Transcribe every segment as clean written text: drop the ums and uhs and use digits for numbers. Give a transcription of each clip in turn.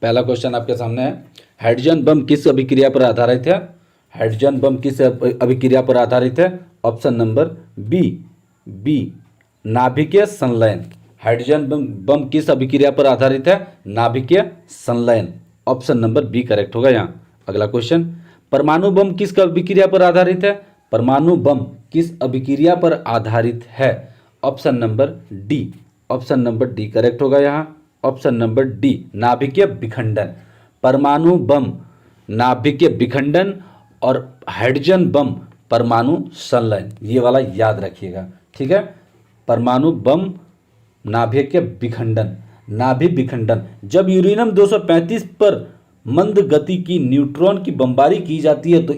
पहला क्वेश्चन आपके सामने है, हाइड्रोजन बम किस अभिक्रिया पर आधारित है? हाइड्रोजन बम किस अभिक्रिया पर आधारित है? ऑप्शन नंबर बी नाभिकीय संलयन। हाइड्रोजन बम किस अभिक्रिया पर आधारित है? नाभिकीय संलयन। ऑप्शन नंबर बी करेक्ट होगा यहाँ। अगला क्वेश्चन, परमाणु बम किस अभिक्रिया पर आधारित है? परमाणु बम किस अभिक्रिया पर आधारित है? Option number D. Option number D correct होगा यहाँ। ऑप्शन नंबर डी नाभिकीय विखंडन। परमाणु बम नाभिकीय विखंडन और हाइड्रोजन बम परमाणु संलयन, ये वाला याद रखिएगा, ठीक है। परमाणु बम नाभिकीय विखंडन, नाभि विखंडन, जब यूरेनियम 235 पर मंद गति की न्यूट्रॉन की बमबारी की जाती है तो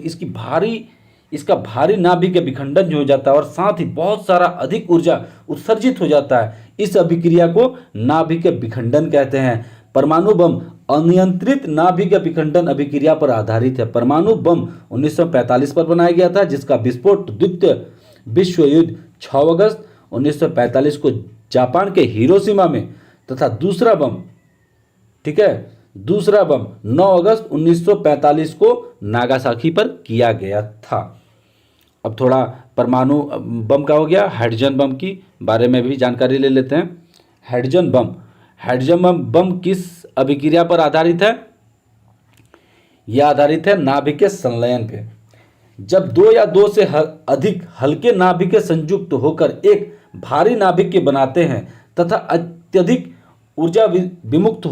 इसका भारी नाभिकीय विखंडन जो हो जाता है और साथ ही बहुत सारा अधिक ऊर्जा उत्सर्जित हो जाता है। इस अभिक्रिया को नाभिकीय विखंडन कहते हैं। परमाणु बम अनियंत्रित नाभिकीय विखंडन अभिक्रिया पर आधारित है। परमाणु बम 1945 पर बनाया गया था, जिसका विस्फोट द्वितीय विश्व युद्ध 6 अगस्त 1945 को जापान के हिरोशिमा में तथा दूसरा बम, ठीक है, दूसरा बम 9 अगस्त 1945 को नागासाकी पर किया गया था। अब थोड़ा परमाणु बम का हो गया, हाइड्रोजन बम की बारे में भी जानकारी ले लेते हैं। हाइड्रोजन बम किस अभिक्रिया पर आधारित है? यह आधारित है नाभिकीय संलयन पे। जब दो या दो से अधिक हल्के नाभिक संयुक्त होकर एक भारी नाभिक बनाते हैं तथा अत्यधिक ऊर्जा विमुक्त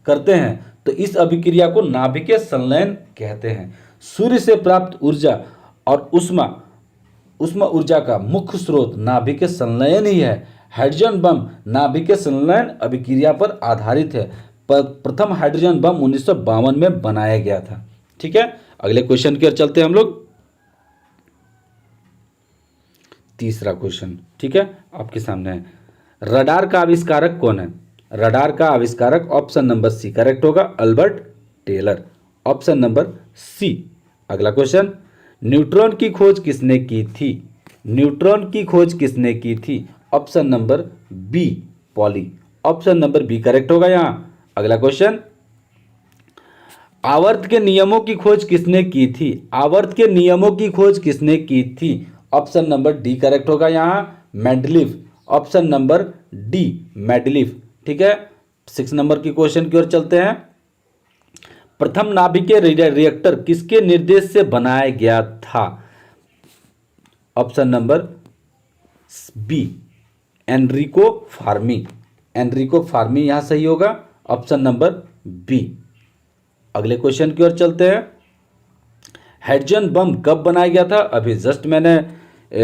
करते हैं तो इस अभिक्रिया को नाभिकीय संलयन कहते हैं। सूर्य से प्राप्त ऊर्जा और उष्मा ऊर्जा का मुख्य स्रोत नाभिकीय संलयन ही है। हाइड्रोजन बम नाभिकीय संलयन अभिक्रिया पर आधारित है। प्रथम हाइड्रोजन बम 1952 में बनाया गया था, ठीक है। अगले क्वेश्चन की ओर चलते हैं हम लोग। तीसरा क्वेश्चन, ठीक है, आपके सामने है, रडार का आविष्कारक कौन है? रडार का आविष्कारक ऑप्शन नंबर सी करेक्ट होगा, Albert Taylor. Option number C. अगला क्वेश्चन, न्यूट्रॉन की खोज किसने की थी? न्यूट्रॉन की खोज किसने की थी? Option number B Pauli. Option number B correct होगा यहां। अगला क्वेश्चन, आवर्त के नियमों की खोज किसने की थी? आवर्त के नियमों की खोज किसने की थी? ऑप्शन नंबर डी करेक्ट होगा यहां, Mendeleev. Option number D Mendeleev, ठीक है। 6 नंबर की क्वेश्चन की ओर चलते हैं। प्रथम नाभिकीय रिएक्टर किसके निर्देश से बनाया गया था? Option number B Enrico Fermi. Enrico Fermi यहां सही होगा। Option number B. अगले क्वेश्चन की ओर चलते हैं। हाइड्रोजन बम कब बनाया गया था? अभी जस्ट मैंने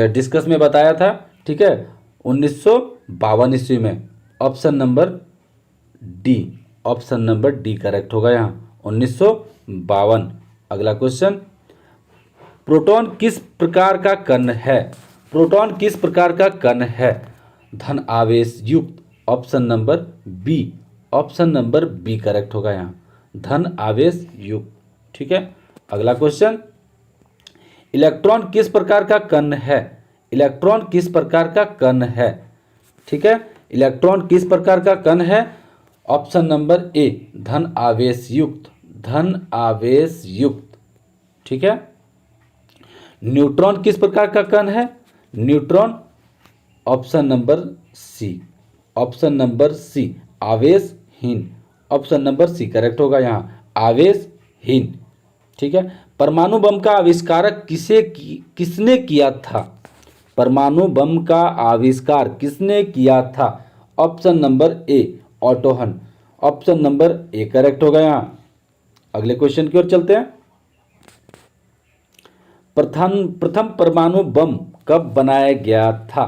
डिस्कस में बताया था, ठीक है, 1952 ईस्वी में। Option number D. Option number D correct होगा यहाँ, 1952। अगला क्वेश्चन, प्रोटॉन किस प्रकार का कण है? प्रोटॉन किस प्रकार का कण है? धन आवेश युक्त। Option number B. Option number B correct होगा यहाँ, धन आवेश युक्त, ठीक है। अगला क्वेश्चन, इलेक्ट्रॉन किस प्रकार का कण है? इलेक्ट्रॉन किस प्रकार का कण है? ठीक है, इलेक्ट्रॉन किस प्रकार का कण है? ऑप्शन नंबर ए धन आवेश युक्त। धन आवेश युक्त, ठीक है। न्यूट्रॉन किस प्रकार का कण है? Neutron option number C. Option number C आवेशहीन। ऑप्शन नंबर सी करेक्ट होगा यहाँ, आवेशहीन, ठीक है। परमाणु बम का आविष्कारक किसने किया था? परमाणु बम का आविष्कार किसने किया था? ऑप्शन नंबर ए ऑटो हन। ऑप्शन नंबर ए करेक्ट होगा यहाँ। अगले क्वेश्चन की ओर चलते हैं। प्रथम परमाणु बम कब बनाया गया था?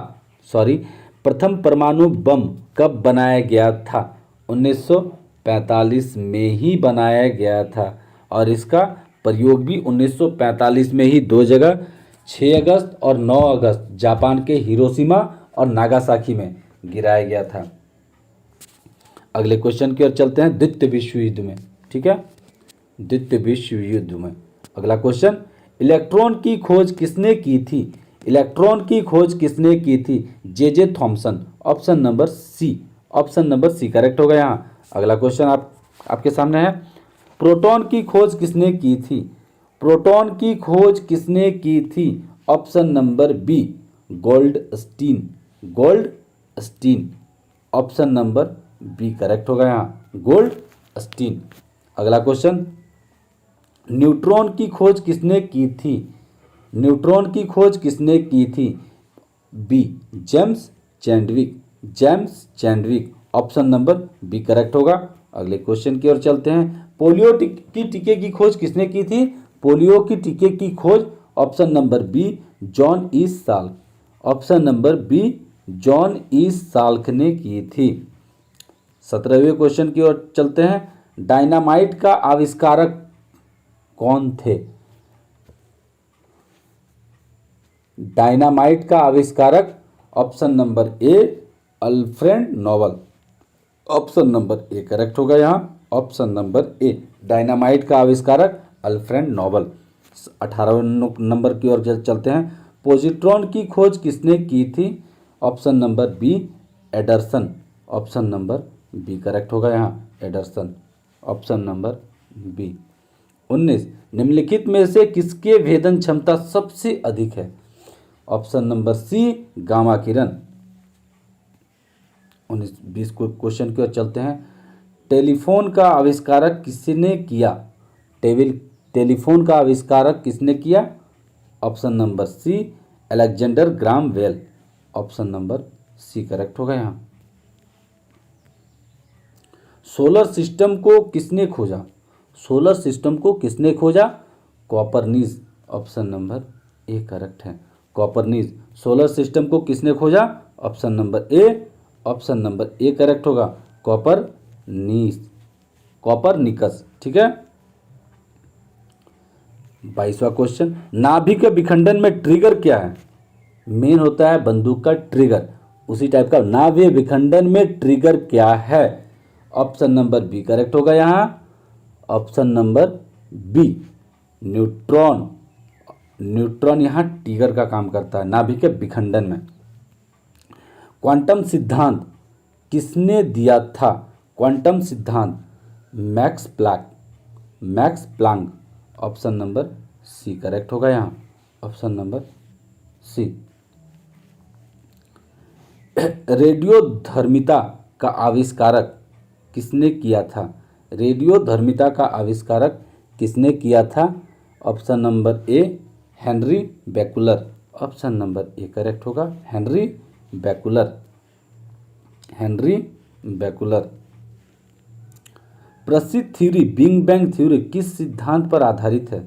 प्रथम परमाणु बम कब बनाया गया था? 1945 में ही बनाया गया था और इसका प्रयोग भी 1945 में ही 2 जगह 6 अगस्त और 9 अगस्त जापान के हिरोशिमा और नागासाकी में गिराया गया था। अगले क्वेश्चन की ओर चलते हैं। द्वितीय विश्व युद्ध में, ठीक है, द्वितीय विश्व युद्ध में। अगला क्वेश्चन, इलेक्ट्रॉन की खोज किसने की थी? इलेक्ट्रॉन की खोज किसने की थी? J Thomson. Option number C. Option number C correct होगा यहाँ। अगला क्वेश्चन आप आपके सामने है। प्रोटॉन की खोज किसने की थी? प्रोटॉन की खोज किसने की थी? Option number B Goldstein. Goldstein option number B correct होगा यहाँ, गोल्डस्टीन। अगला क्वेश्चन, न्यूट्रॉन की खोज किसने की थी? न्यूट्रॉन की खोज किसने की थी? B James Chadwick. James Chadwick option number B correct होगा। अगले क्वेश्चन की ओर चलते हैं। पोलियो की टीके की खोज किसने की थी? पोलियो की टीके की खोज option number B John E Salk. Option number B John E Salk ने की थी। 17वें क्वेश्चन की ओर चलते हैं। डायनामाइट का आविष्कारक कौन थे? डायनामाइट का आविष्कारक option number A Alfred Nobel. Option number A correct होगा यहाँ, ऑप्शन नंबर ए डायनामाइट का आविष्कारक अल्फ्रेड नोबल। 18वें नंबर की ओर चलते हैं। पॉजिट्रॉन की खोज किसने की थी? Option number B Anderson. Option number B correct होगा यहाँ, एडरसन। Option number B. 19 निम्नलिखित में से किसके भेदन क्षमता सबसे अधिक है? ऑप्शन नंबर सी गामा किरण। 19-20 क्वेश्चन की ओर चलते हैं। टेलीफोन का आविष्कारक किसने किया? टेलीफोन का आविष्कारक किसने किया? Option number C Alexander Graham Bell. Option number C correct होगा यहाँ। सोलर सिस्टम को किसने खोजा? सोलर सिस्टम को किसने खोजा? Copernicus. Option number A correct है, कॉपरनिकस। सोलर सिस्टम को किसने खोजा? Option number A, option number A correct होगा, कॉपरनिकस। ठीक है। 22वां क्वेश्चन, नाभिक विखंडन में ट्रिगर क्या है? मेन होता है बंदूक का ट्रिगर, उसी टाइप का नाभिक विखंडन में ट्रिगर क्या है? ऑप्शन नंबर बी करेक्ट होगा यहाँ, option number B neutron. Neutron यहाँ ट्रिगर का काम करता है नाभिक के विखंडन में। क्वांटम सिद्धांत किसने दिया था? क्वांटम सिद्धांत Max Planck. Option number C correct होगा यहाँ, ऑप्शन नंबर सी। रेडियोधर्मिता का आविष्कारक किसने किया था? रेडियोधर्मिता का आविष्कारक किसने किया था? Option number A Henry Becquerel. Option number A correct होगा, हेनरी बेकुलर। प्रसिद्ध थ्योरी बिग बैंग थ्योरी किस सिद्धांत पर आधारित है?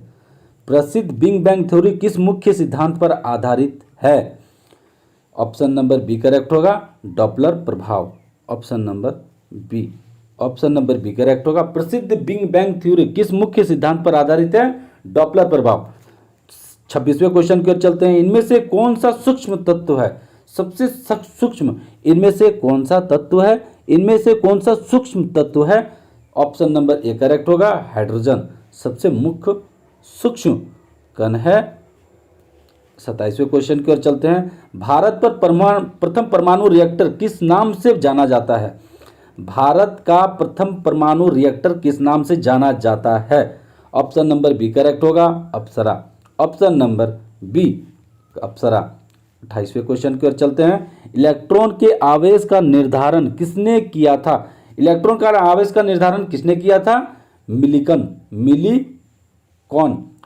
प्रसिद्ध बिग बैंग थ्योरी किस मुख्य सिद्धांत पर आधारित है? ऑप्शन नंबर बी करेक्ट होगा, डॉपलर प्रभाव। Option number B, option number B correct होगा। प्रसिद्ध बिग बैंग थ्योरी किस मुख्य सिद्धांत पर आधारित है? डॉपलर प्रभाव। 26वें क्वेश्चन की ओर चलते हैं। इनमें से कौन सा सूक्ष्म तत्व है सबसे सूक्ष्म? इनमें से कौन सा तत्व है? इनमें से कौन सा सूक्ष्म तत्व है? ऑप्शन नंबर ए करेक्ट होगा, हाइड्रोजन सबसे मुख्य सूक्ष्म कण है। 27वें क्वेश्चन की ओर चलते हैं। भारत पर प्रथम परमाणु रिएक्टर किस नाम से जाना जाता है? भारत का प्रथम परमाणु रिएक्टर किस नाम से जाना जाता है? ऑप्शन नंबर बी करेक्ट होगा, अप्सरा। ऑप्शन नंबर बी अप्सरा। 28वें क्वेश्चन की ओर चलते हैं। इलेक्ट्रॉन के आवेश का निर्धारण किसने किया था? इलेक्ट्रॉन का आवेश का निर्धारण किसने किया था? Millikan.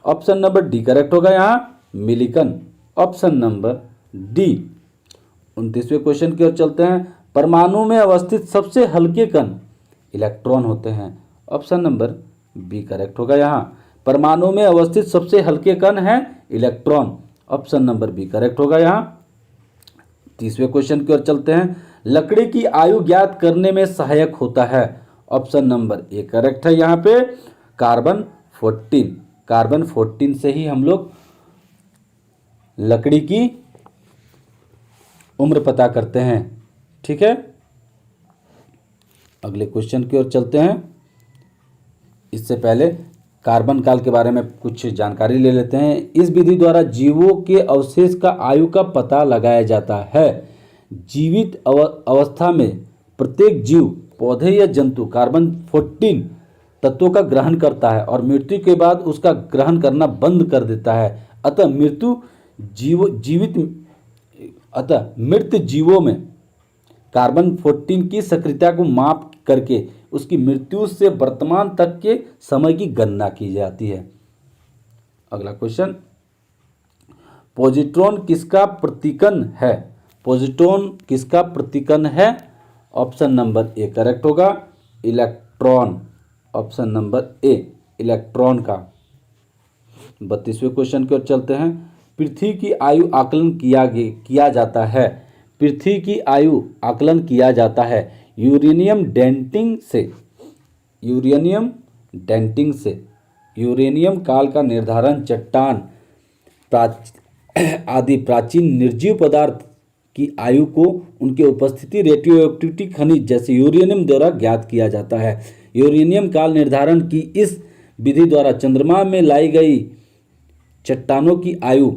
Option number D correct होगा यहाँ, मिलिकन। Option number D. 29वें क्वेश्चन की ओर चलते हैं। परमाणु में अवस्थित सबसे हल्के कण इलेक्ट्रॉन होते हैं। ऑप्शन नंबर बी करेक्ट होगा यहाँ, परमाणु में अवस्थित सबसे हल्के कण है electron. Option number B correct होगा यहाँ। 30वें क्वेश्चन की ओर चलते हैं। लकड़ी की आयु ज्ञात करने में सहायक होता है। ऑप्शन नंबर ए करेक्ट है यहाँ पे, कार्बन 14। कार्बन 14 से ही हम लोग लकड़ी की उम्र पता करते हैं। ठीक है। अगले क्वेश्चन की ओर चलते हैं। इससे पहले कार्बन काल के बारे में कुछ जानकारी ले लेते हैं। इस विधि द्वारा जीवों के अवशेष का आयु का पता लगाया जाता है। जीवित अवस्था में प्रत्येक जीव पौधे या जंतु कार्बन 14 तत्वों का ग्रहण करता है और मृत्यु के बाद उसका ग्रहण करना बंद कर देता है। अतः मृत जीवों में कार्बन 14 की सक्रियता को माप करके उसकी मृत्यु से वर्तमान तक के समय की गणना की जाती है। अगला क्वेश्चन, पॉजिट्रॉन किसका प्रतीकन है? पॉजिट्रॉन किसका प्रतीकन है? ऑप्शन नंबर ए करेक्ट होगा, इलेक्ट्रॉन। ऑप्शन नंबर ए इलेक्ट्रॉन का। 32वें क्वेश्चन की ओर चलते हैं। पृथ्वी की आयु आकलन किया जाता है। पृथ्वी की आयु आकलन किया जाता है यूरेनियम डेटिंग से। यूरेनियम डेटिंग से। यूरेनियम काल का निर्धारण चट्टान आदि प्राचीन निर्जीव पदार्थ की आयु को उनके उपस्थिति रेडियोएक्टिविटी खनिज जैसे यूरेनियम द्वारा ज्ञात किया जाता है। यूरेनियम काल निर्धारण की इस विधि द्वारा चंद्रमा में लाई गई चट्टानों की आयु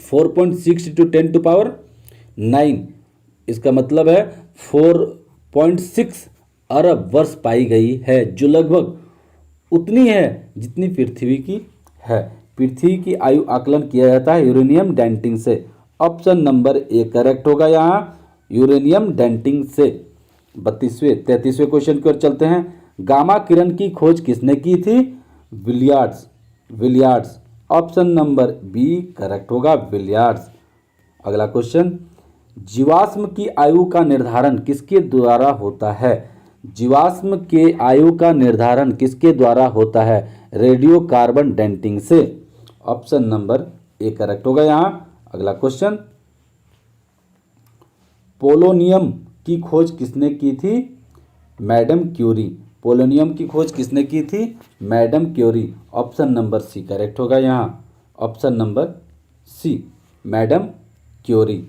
4.6 × 10⁻⁹, इसका मतलब है 4.6 अरब वर्ष पाई गई है, जो लगभग उतनी है जितनी पृथ्वी की है। पृथ्वी की आयु आकलन किया जाता है यूरेनियम डेटिंग से। ऑप्शन नंबर ए करेक्ट होगा यहाँ, यूरेनियम डेटिंग से। 33वें क्वेश्चन की ओर चलते हैं। गामा किरण की खोज किसने की थी? विलियर्ड्स। ऑप्शन नंबर बी करेक्ट होगा, विलियर्ड्स। अगला क्वेश्चन, जीवाश्म की आयु का निर्धारण किसके द्वारा होता है? जीवाश्म के आयु का निर्धारण किसके द्वारा होता है? रेडियो कार्बन डेटिंग से। ऑप्शन नंबर ए करेक्ट होगा यहाँ। अगला क्वेश्चन, पोलोनियम की खोज किसने की थी? Madam Curie. पोलोनियम की खोज किसने की थी? Madam Curie. Option number C correct होगा यहाँ। Option number C madam Curie.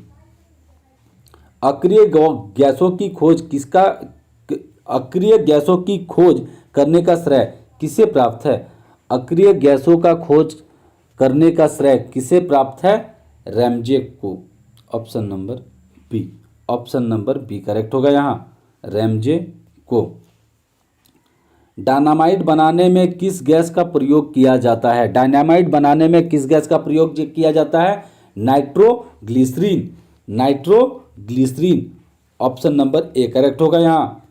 अक्रिय गैसों की खोज अक्रिय गैसों की खोज करने का श्रेय किसे प्राप्त है? अक्रिय गैसों का खोज करने का श्रेय किसे प्राप्त है? रैमजे को। Option number B. Option number B correct होगा यहाँ, रैमजे को। डायनामाइट बनाने में किस गैस का प्रयोग किया जाता है? डायनामाइट बनाने में किस गैस का प्रयोग किया जाता है? Nitroglycerine. Nitroglycerine. Option number A correct होगा यहाँ।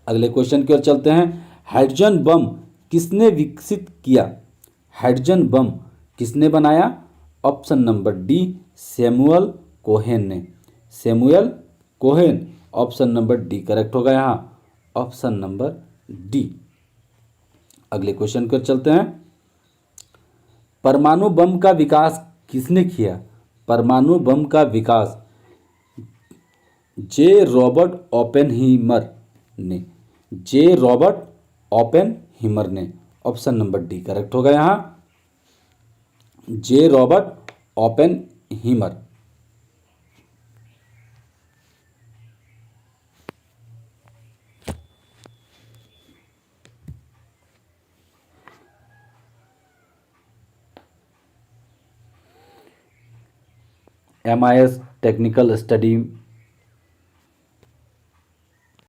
अगले क्वेश्चन की ओर चलते हैं। हाइड्रोजन बम किसने विकसित किया? हाइड्रोजन बम किसने बनाया? Option number D Samuel Cohen ने। Samuel Cohen. Option number D correct होगा यहाँ। Option number D. अगले क्वेश्चन की ओर चलते हैं। परमाणु बम का विकास किसने किया? परमाणु बम का विकास जे रॉबर्ट ओपेनहीमर ने। जे रॉबर्ट ओपेनहीमर ने। ऑप्शन नंबर डी करेक्ट होगा यहाँ, जे रॉबर्ट ओपेनहीमर। MIS technical study